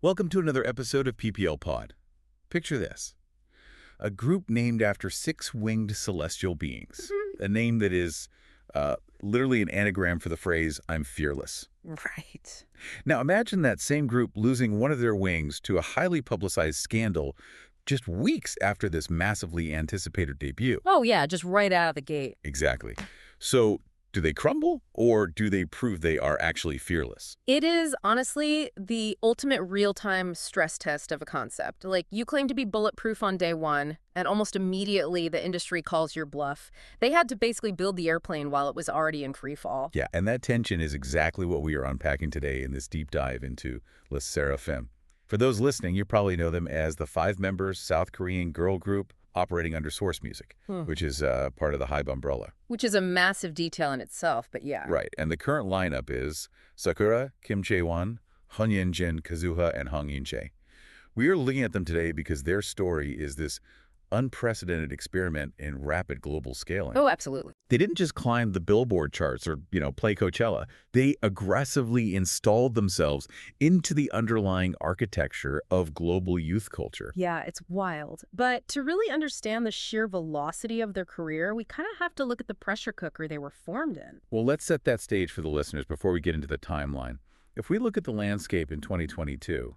Welcome to another episode of PPL Pod. Picture this. A group named after six-winged celestial beings. A name that is literally an anagram for the phrase, I'm fearless. Right. Now imagine that same group losing one of their wings to a highly publicized scandal just weeks after this massively anticipated debut. Oh, yeah, just right out of the gate. Exactly. So do they crumble, or do they prove they are actually fearless? It is, honestly, the ultimate real-time stress test of a concept. Like, you claim to be bulletproof on day one, and almost immediately the industry calls your bluff. They had to basically build the airplane while it was already in free fall. Yeah, and that tension is exactly what we are unpacking today in this deep dive into SSERAFIM. For those listening, you probably know them as the 5-member South Korean girl group operating under Source Music, which is part of the HYBE umbrella. Which is a massive detail in itself, but yeah. Right, and the current lineup is Sakura, Kim Chaewon, Han Yeonjin, Kazuha, and Hong Eun-chae. We are looking at them today because their story is this unprecedented experiment in rapid global scaling. Oh, absolutely. They didn't just climb the Billboard charts or, play Coachella. They aggressively installed themselves into the underlying architecture of global youth culture. Yeah, it's wild. But to really understand the sheer velocity of their career, we kind of have to look at the pressure cooker they were formed in. Well, let's set that stage for the listeners before we get into the timeline. If we look at the landscape in 2022,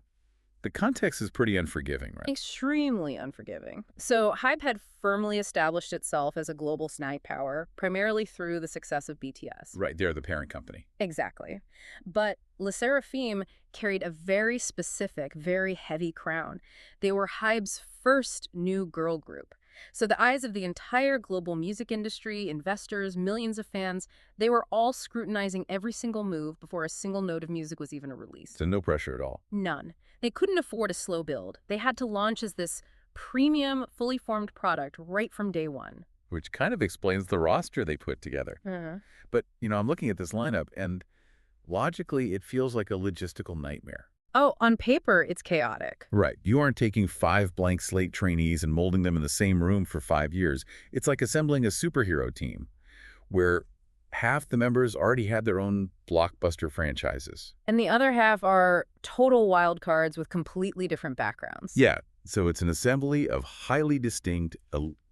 the context is pretty unforgiving, right? Extremely unforgiving. So HYBE had firmly established itself as a global snack power, primarily through the success of BTS. Right, they're the parent company. Exactly. But SSERAFIM carried a very specific, very heavy crown. They were HYBE's first new girl group. So the eyes of the entire global music industry, investors, millions of fans, they were all scrutinizing every single move before a single note of music was even released. So no pressure at all. None. They couldn't afford a slow build. They had to launch as this premium, fully formed product right from day one. Which kind of explains the roster they put together. But, I'm looking at this lineup, and logically, it feels like a logistical nightmare. Oh, on paper, it's chaotic. Right. You aren't taking 5 blank slate trainees and molding them in the same room for 5 years. It's like assembling a superhero team where half the members already had their own blockbuster franchises. And the other half are total wild cards with completely different backgrounds. Yeah. So it's an assembly of highly distinct,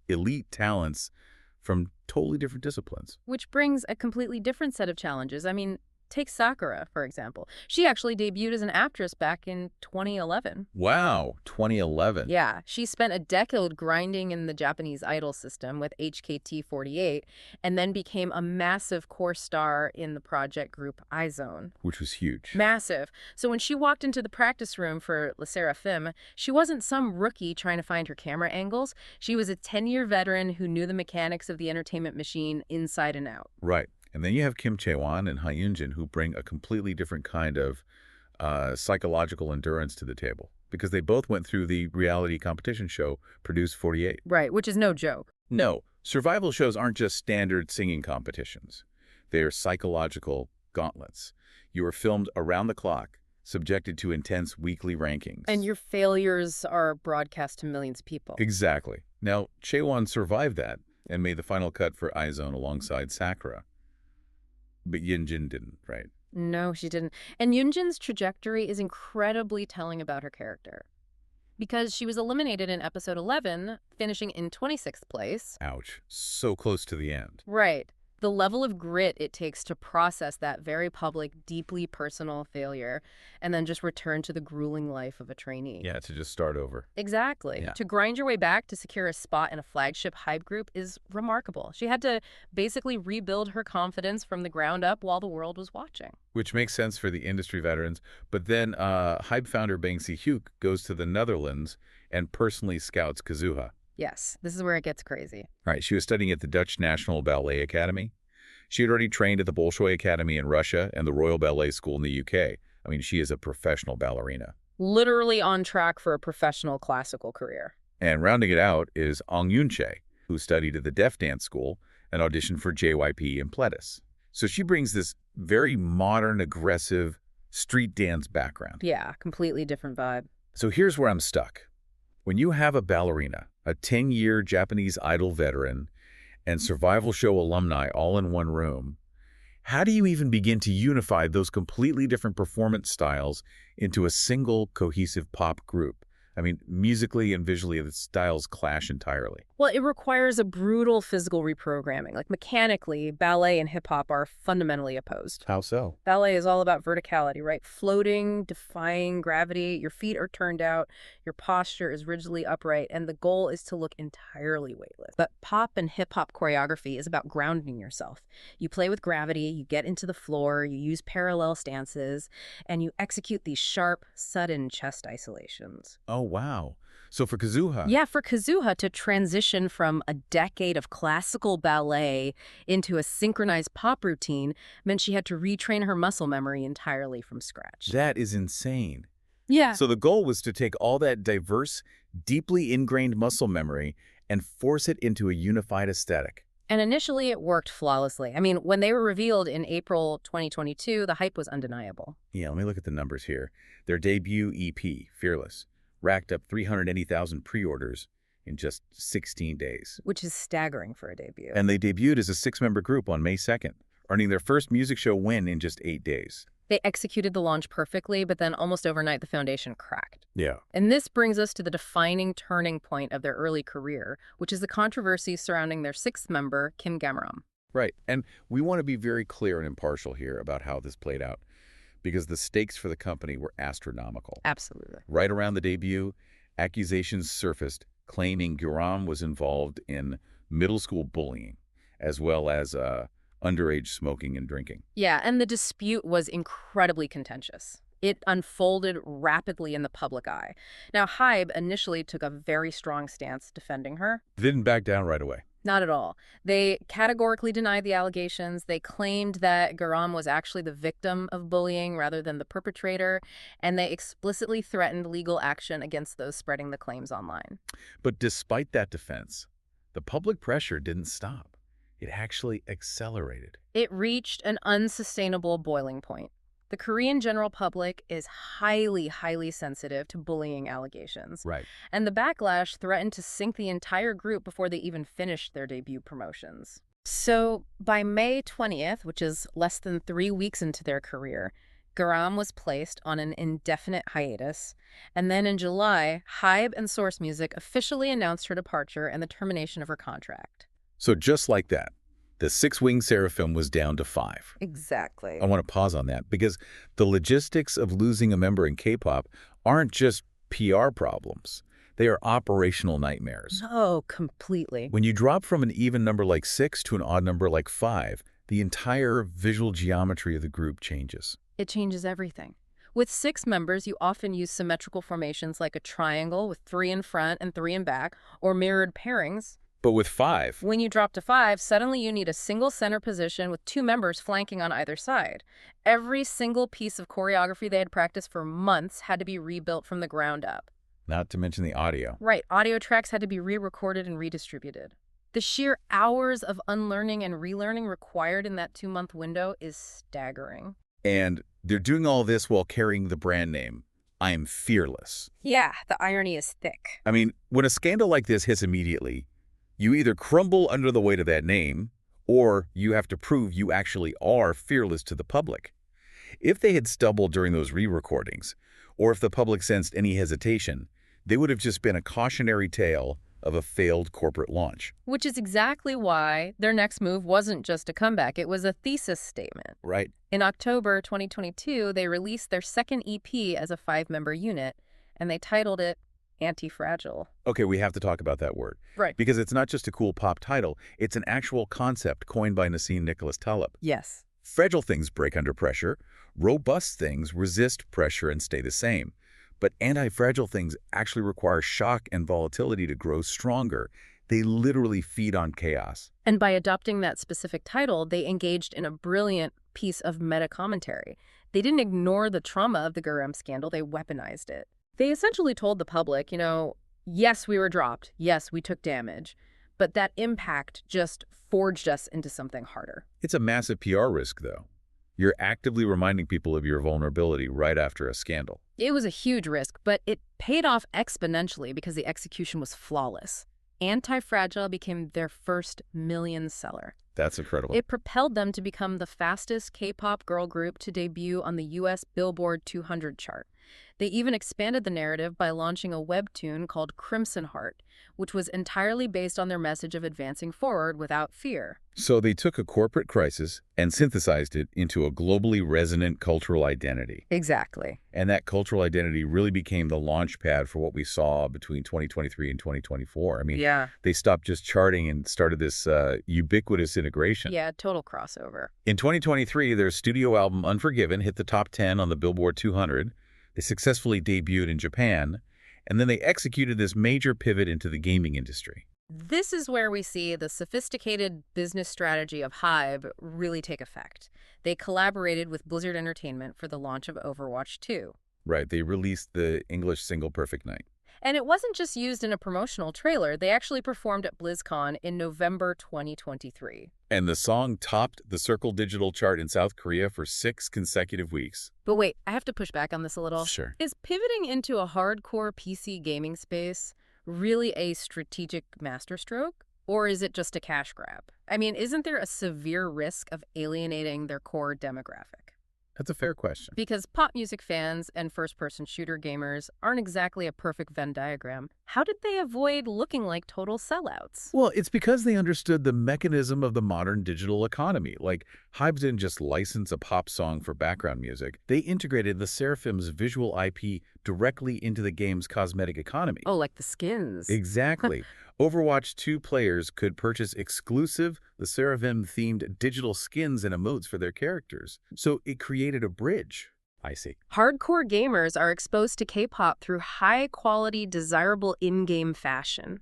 elite talents from totally different disciplines. Which brings a completely different set of challenges. I mean, take Sakura, for example. She actually debuted as an actress back in 2011. Wow, 2011. Yeah, she spent a decade grinding in the Japanese idol system with HKT48 and then became a massive core star in the project group iZone. Which was huge. Massive. So when she walked into the practice room for SSERAFIM, she wasn't some rookie trying to find her camera angles. She was a 10-year veteran who knew the mechanics of the entertainment machine inside and out. Right. And then you have Kim Chaewon and Han Yeonjin, who bring a completely different kind of psychological endurance to the table, because they both went through the reality competition show Produce 48. Right, which is no joke. No, survival shows aren't just standard singing competitions. They are psychological gauntlets. You are filmed around the clock, subjected to intense weekly rankings. And your failures are broadcast to millions of people. Exactly. Now, Chaewon survived that and made the final cut for iZone alongside Sakura. But Yeonjin didn't, right? No, she didn't. And Yoonjin's trajectory is incredibly telling about her character. Because she was eliminated in episode 11, finishing in 26th place. Ouch. So close to the end. Right. The level of grit it takes to process that very public, deeply personal failure and then just return to the grueling life of a trainee. Yeah, to just start over. Exactly. Yeah. To grind your way back to secure a spot in a flagship HYBE group is remarkable. She had to basically rebuild her confidence from the ground up while the world was watching. Which makes sense for the industry veterans. But then HYBE founder Bang Si-hyuk goes to the Netherlands and personally scouts Kazuha. Yes, this is where it gets crazy. Right, she was studying at the Dutch National Ballet Academy. She had already trained at the Bolshoi Academy in Russia and the Royal Ballet School in the UK. I mean, she is a professional ballerina. Literally on track for a professional classical career. And rounding it out is Hong Eun-chae, who studied at the Deaf Dance School and auditioned for JYP and Pledis. So she brings this very modern, aggressive street dance background. Yeah, completely different vibe. So here's where I'm stuck. When you have a ballerina, a 10-year Japanese idol veteran, and survival show alumni all in one room, How do you even begin to unify those completely different performance styles into a single cohesive pop group? I mean, musically and visually, the styles clash entirely. Well, it requires a brutal physical reprogramming. Like mechanically, ballet and hip-hop are fundamentally opposed. How so? Ballet is all about verticality, right? Floating, defying gravity. Your feet are turned out, your posture is rigidly upright, and the goal is to look entirely weightless. But pop and hip-hop choreography is about grounding yourself. You play with gravity, you get into the floor, you use parallel stances, and you execute these sharp, sudden chest isolations. Oh, wow. So for Kazuha, Yeah, for Kazuha to transition from a decade of classical ballet into a synchronized pop routine meant she had to retrain her muscle memory entirely from scratch. that is insane. Yeah. So the goal was to take all that diverse, deeply ingrained muscle memory and force it into a unified aesthetic. And initially it worked flawlessly. I mean, when they were revealed in April 2022, the hype was undeniable. Yeah, let me look at the numbers here. Their debut EP, Fearless, racked up 380,000 pre-orders in just 16 days. Which is staggering for a debut. And they debuted as a 6-member group on May 2nd, earning their first music show win in just 8 days. They executed the launch perfectly, but then almost overnight the foundation cracked. Yeah. And this brings us to the defining turning point of their early career, which is the controversy surrounding their 6th member, Kim Garam. Right. And we want to be very clear and impartial here about how this played out, because the stakes for the company were astronomical. Absolutely. Right around the debut, accusations surfaced claiming Garam was involved in middle school bullying, as well as underage smoking and drinking. Yeah, and the dispute was incredibly contentious. It unfolded rapidly in the public eye. Now, HYBE initially took a very strong stance defending her. They didn't back down right away. Not at all. They categorically denied the allegations. They claimed that Garam was actually the victim of bullying rather than the perpetrator, and they explicitly threatened legal action against those spreading the claims online. But despite that defense, the public pressure didn't stop. It actually accelerated. It reached an unsustainable boiling point. The Korean general public is highly, highly sensitive to bullying allegations. Right. And the backlash threatened to sink the entire group before they even finished their debut promotions. So by May 20th, which is less than 3 weeks into their career, Garam was placed on an indefinite hiatus. And then in July, HYBE and Source Music officially announced her departure and the termination of her contract. So just like that, the 6-wing SSERAFIM was down to 5. Exactly. I want to pause on that because the logistics of losing a member in K-pop aren't just PR problems. They are operational nightmares. Oh, completely. When you drop from an even number like 6 to an odd number like 5, the entire visual geometry of the group changes. It changes everything. With 6 members, you often use symmetrical formations like a triangle with 3 in front and 3 in back, or mirrored pairings. But with 5, When you drop to 5, suddenly you need a single center position with 2 members flanking on either side. Every single piece of choreography they had practiced for months had to be rebuilt from the ground up. not to mention the audio. Right, audio tracks had to be re-recorded and redistributed. The sheer hours of unlearning and relearning required in that 2-month window is staggering. And they're doing all this while carrying the brand name, I am fearless. Yeah, the irony is thick. I mean, when a scandal like this hits immediately, you either crumble under the weight of that name, or you have to prove you actually are fearless to the public. If they had stumbled during those re-recordings, or if the public sensed any hesitation, they would have just been a cautionary tale of a failed corporate launch. Which is exactly why their next move wasn't just a comeback, it was a thesis statement. Right. In October 2022, they released their second EP as a 5-member unit, and they titled it Antifragile. Okay, we have to talk about that word. Right. Because it's not just a cool pop title, it's an actual concept coined by Nassim Nicholas Taleb. Yes. Fragile things break under pressure. Robust things resist pressure and stay the same. But anti-fragile things actually require shock and volatility to grow stronger. They literally feed on chaos. And by adopting that specific title, they engaged in a brilliant piece of meta-commentary. They didn't ignore the trauma of the Garam scandal, they weaponized it. They essentially told the public, yes, we were dropped, yes, we took damage, but that impact just forged us into something harder. It's a massive PR risk, though. You're actively reminding people of your vulnerability right after a scandal. It was a huge risk, but it paid off exponentially because the execution was flawless. Antifragile became their first million seller. That's incredible. It propelled them to become the fastest K-pop girl group to debut on the U.S. Billboard 200 chart. They even expanded the narrative by launching a webtoon called Crimson Heart, which was entirely based on their message of advancing forward without fear. So they took a corporate crisis and synthesized it into a globally resonant cultural identity. Exactly. And that cultural identity really became the launch pad for what we saw between 2023 and 2024. I mean, Yeah. they stopped just charting and started this ubiquitous integration. Yeah, total crossover. In 2023, their studio album Unforgiven hit the top 10 on the Billboard 200. They successfully debuted in Japan, and then they executed this major pivot into the gaming industry. This is where we see the sophisticated business strategy of HYBE really take effect. They collaborated with Blizzard Entertainment for the launch of Overwatch 2. Right, they released the English single Perfect Night. And it wasn't just used in a promotional trailer. They actually performed at BlizzCon in November 2023. And the song topped the Circle Digital chart in South Korea for 6 consecutive weeks. But wait, I have to push back on this a little. Sure. Is pivoting into a hardcore PC gaming space really a strategic masterstroke? Or is it just a cash grab? I mean, isn't there a severe risk of alienating their core demographic? That's a fair question. Because pop music fans and first-person shooter gamers aren't exactly a perfect Venn diagram. How did they avoid looking like total sellouts? Well, it's because they understood the mechanism of the modern digital economy. Like, HYBE didn't just license a pop song for background music. They integrated the SSERAFIM's visual IP directly into the game's cosmetic economy. Oh, like the skins. Exactly. Overwatch 2 players could purchase exclusive, the SSERAFIM-themed digital skins and emotes for their characters. So it created a bridge. I see. Hardcore gamers are exposed to K-pop through high-quality, desirable in-game fashion.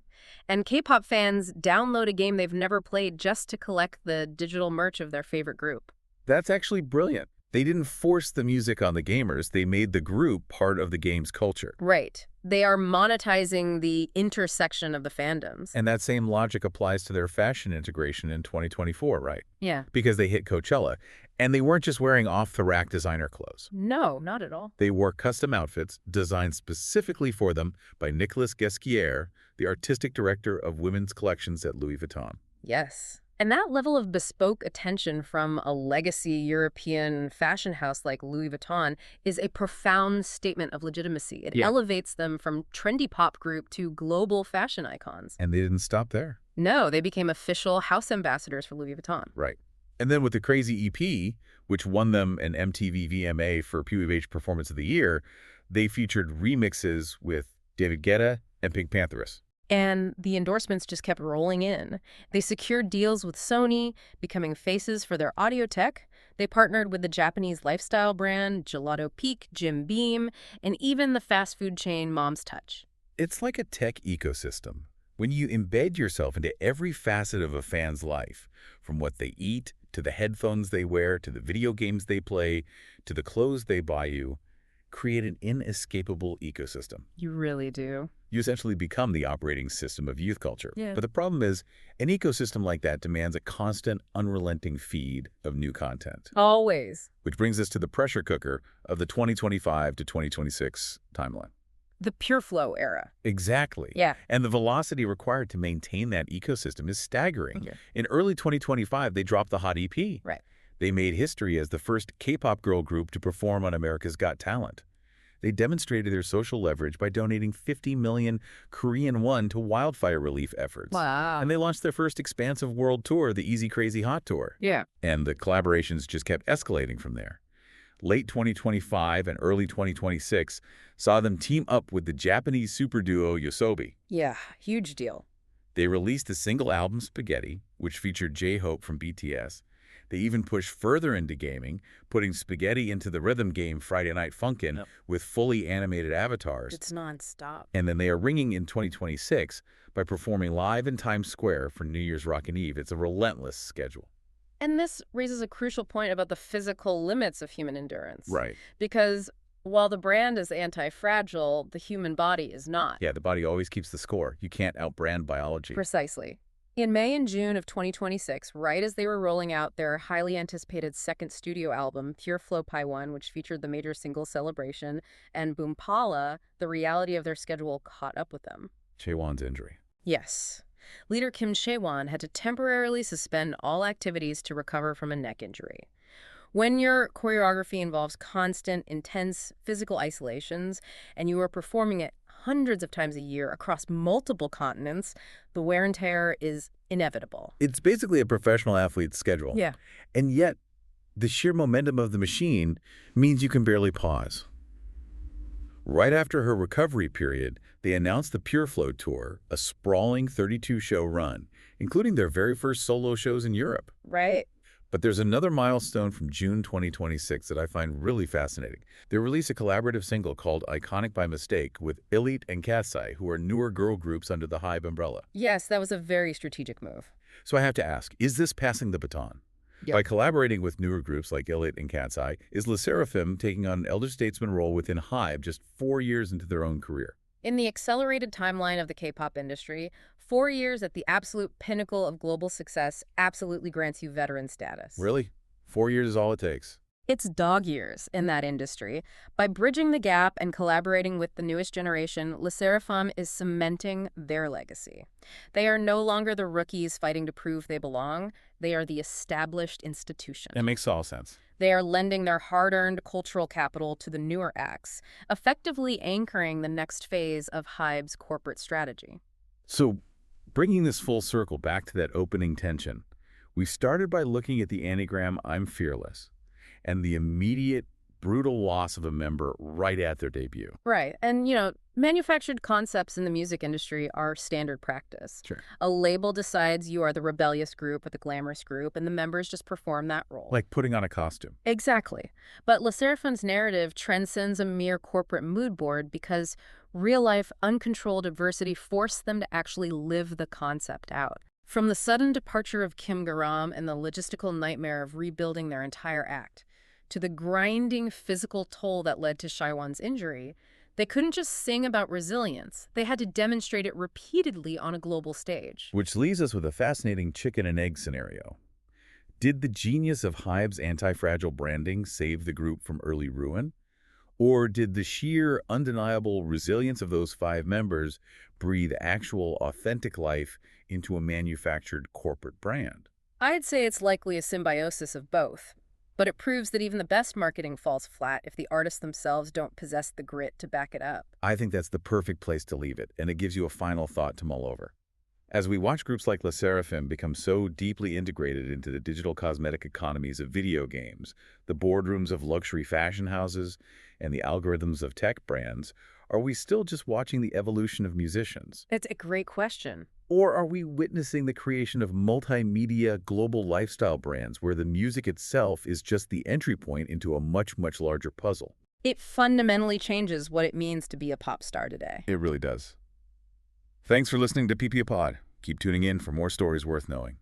And K-pop fans download a game they've never played just to collect the digital merch of their favorite group. That's actually brilliant. They didn't force the music on the gamers. They made the group part of the game's culture. Right. They are monetizing the intersection of the fandoms. And that same logic applies to their fashion integration in 2024, right? Yeah. Because they hit Coachella. And they weren't just wearing off-the-rack designer clothes. No, not at all. They wore custom outfits designed specifically for them by Nicholas Guesquier, the artistic director of women's collections at Louis Vuitton. Yes. And that level of bespoke attention from a legacy European fashion house like Louis Vuitton is a profound statement of legitimacy. It elevates them from trendy pop group to global fashion icons. And they didn't stop there. No, they became official house ambassadors for Louis Vuitton. Right. And then with the Crazy EP, which won them an MTV VMA for PWH Performance of the Year, they featured remixes with David Guetta and Pink Pantheress. And the endorsements just kept rolling in. They secured deals with Sony, becoming faces for their audio tech. They partnered with the Japanese lifestyle brand Gelato Peak, Jim Beam, and even the fast food chain Mom's Touch. It's like a tech ecosystem. When you embed yourself into every facet of a fan's life, from what they eat, to the headphones they wear, to the video games they play, to the clothes they buy you, create an inescapable ecosystem. You really do. You essentially become the operating system of youth culture. Yeah. But the problem is, an ecosystem like that demands a constant, unrelenting feed of new content. Always. Which brings us to the pressure cooker of the 2025 to 2026 timeline. The pure flow era. Exactly. Yeah. And the velocity required to maintain that ecosystem is staggering. Okay. In early 2025, they dropped the Hot EP. Right. They made history as the first K-pop girl group to perform on America's Got Talent. They demonstrated their social leverage by donating 50 million Korean won to wildfire relief efforts. Wow. And they launched their first expansive world tour, the Easy Crazy Hot Tour. Yeah. And the collaborations just kept escalating from there. Late 2025 and early 2026 saw them team up with the Japanese super duo YOASOBI. Yeah, huge deal. They released the single album Spaghetti, which featured J-Hope from BTS. They even pushed further into gaming, putting Spaghetti into the rhythm game Friday Night Funkin' with fully animated avatars. It's nonstop. And then they are ringing in 2026 by performing live in Times Square for New Year's Rockin' Eve. It's a relentless schedule. And this raises a crucial point about the physical limits of human endurance. Right. Because while the brand is anti-fragile, the human body is not. Yeah, the body always keeps the score. You can't outbrand biology. Precisely. In May and June of 2026, right as they were rolling out their highly anticipated second studio album, Pure Flow Pi 1, which featured the major single Celebration, and Boompala, the reality of their schedule caught up with them. Chaewon's injury. Yes. leader Kim Garam had to temporarily suspend all activities to recover from a neck injury. When your choreography involves constant, intense physical isolations, and you are performing it hundreds of times a year across multiple continents, the wear and tear is inevitable. It's basically a professional athlete's schedule. Yeah. And yet, the sheer momentum of the machine means you can barely pause. Right after her recovery period, they announced the Pure Flow Tour, a sprawling 32-show run, including their very first solo shows in Europe. Right. But there's another milestone from June 2026 that I find really fascinating. They released a collaborative single called Iconic by Mistake with Elite and Katsai, who are newer girl groups under the HYBE umbrella. Yes, that was a very strategic move. So I have to ask, is this passing the baton? Yep. By collaborating with newer groups like Elite and Katsai, is SSERAFIM taking on an elder statesman role within HYBE just 4 years into their own career? In the accelerated timeline of the K-pop industry, 4 years at the absolute pinnacle of global success absolutely grants you veteran status. Really? 4 years is all it takes? It's dog years in that industry. By bridging the gap and collaborating with the newest generation, SSERAFIM is cementing their legacy. They are no longer the rookies fighting to prove they belong. They are the established institution. That makes all sense. They are lending their hard-earned cultural capital to the newer acts, effectively anchoring the next phase of HYBE's corporate strategy. So, bringing this full circle back to that opening tension, we started by looking at the anagram "I'm fearless" and the immediate, brutal loss of a member right at their debut. Right. And, manufactured concepts in the music industry are standard practice. Sure. A label decides you are the rebellious group or the glamorous group, and the members just perform that role. Like putting on a costume. Exactly. But SSERAFIM's narrative transcends a mere corporate mood board because real-life, uncontrolled adversity forced them to actually live the concept out. From the sudden departure of Kim Garam and the logistical nightmare of rebuilding their entire act, to the grinding physical toll that led to Chaewon's injury, they couldn't just sing about resilience. They had to demonstrate it repeatedly on a global stage. Which leaves us with a fascinating chicken and egg scenario. Did the genius of HYBE's Antifragile branding save the group from early ruin? Or did the sheer, undeniable resilience of those 5 members breathe actual, authentic life into a manufactured corporate brand? I'd say it's likely a symbiosis of both. But it proves that even the best marketing falls flat if the artists themselves don't possess the grit to back it up. I think that's the perfect place to leave it, and it gives you a final thought to mull over. As we watch groups like SSERAFIM become so deeply integrated into the digital cosmetic economies of video games, the boardrooms of luxury fashion houses, and the algorithms of tech brands, are we still just watching the evolution of musicians? It's a great question. Or are we witnessing the creation of multimedia global lifestyle brands where the music itself is just the entry point into a much, much larger puzzle? It fundamentally changes what it means to be a pop star today. It really does. Thanks for listening to PP Pod. Keep tuning in for more stories worth knowing.